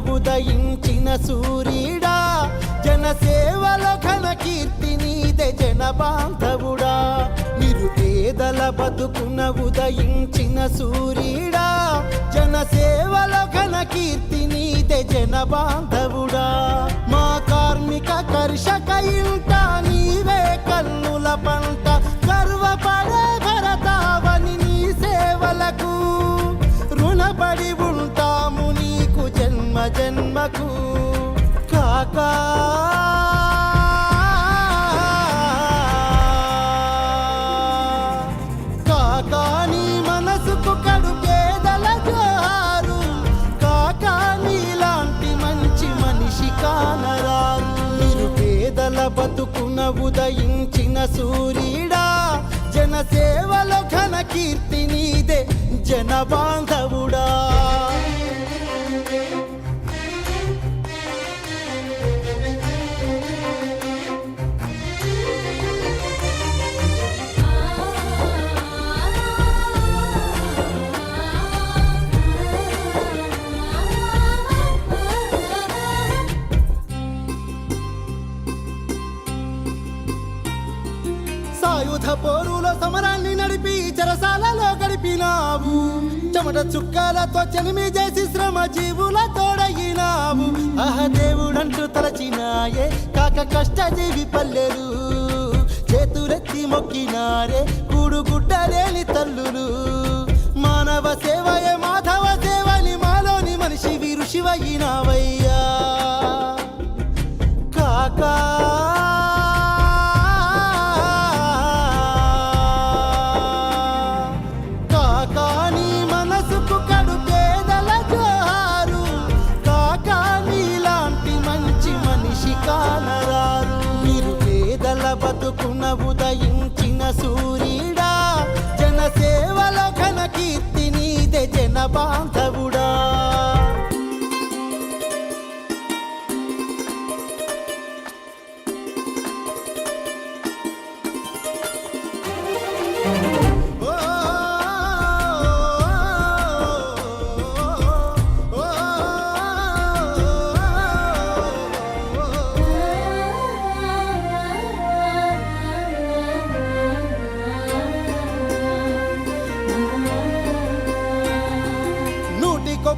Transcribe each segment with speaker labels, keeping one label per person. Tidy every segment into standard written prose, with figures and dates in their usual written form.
Speaker 1: ఉదయించిన సూర్యుడా జనసేవలో ఘన కీర్తి నీదే జన బాంధవుడా నిరుపేదల బతుకున ఉదయించిన సూర్యుడా జనసేవలో ఘన కీర్తి నీదే జన బాంధవుడా మా కార్మిక కర్షక ఇంట నీవే కన్నుల పంట గర్వపడే భరతావని నీ సేవలకు రుణపడి ఉంటాము నీకు జన్మ జన్మకు కాకా కాకా నీ మనసుకు కడు పేదల జోహారు కాకా నీలాంటి మంచి మనిషి కానరారు నిరుపేదల బతుకున ఉదయించిన సూర్యుడా జనసేవలో ఘన కీర్తి నీదే జన బాంధవుడా సాయుధ పోరులో సమరాన్ని నడిపి చెరసాలలో గడిపినావు చెమట చుక్కలతో చెలిమి చేసి శ్రమ జీవుల తోడగినావు దేవుడంటూ తలచినాయే కాక కష్టజీవి పల్లెలు చేతులెత్తి మొక్కినారే కూడుగుడ్డలేని తల్లులు మానవ సేవయే మాధవ సేవని మాలోని మనిషివి ఋషివయినావయ్యా కాకా బతుకున ఉదయించిన సూర్యుడా జనసేవలో ఘన కీర్తి నీదే జన బాంధవుడా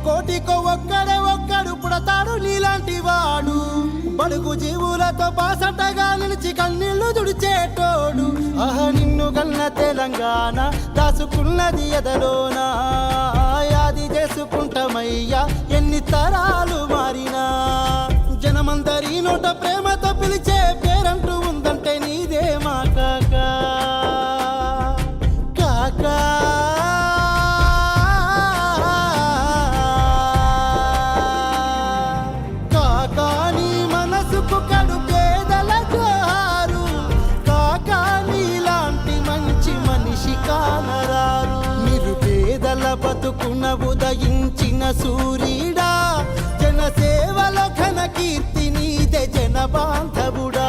Speaker 1: కోటికో ఒక్కడు పుడతాడు నీలాంటి వాడు బడుగు జీవులతో బాసటగా నిలిచి కన్నీళ్లు తుడిచేటోడు నిన్ను గన్న తెలంగాణ దాసుకున్నది ఎదలోనా యాది చేసుకుంటామయ్యా ఎన్ని తరాలు మారినా జనమందరి నోట ప్రేమతో పిలిచే పేరంటూ ఉందంటే నీదే మా కాకా కాకా బతుకున ఉదయించిన సూర్యుడా జనసేవలో ఘన కీర్తి నీదే జన బాంధవుడా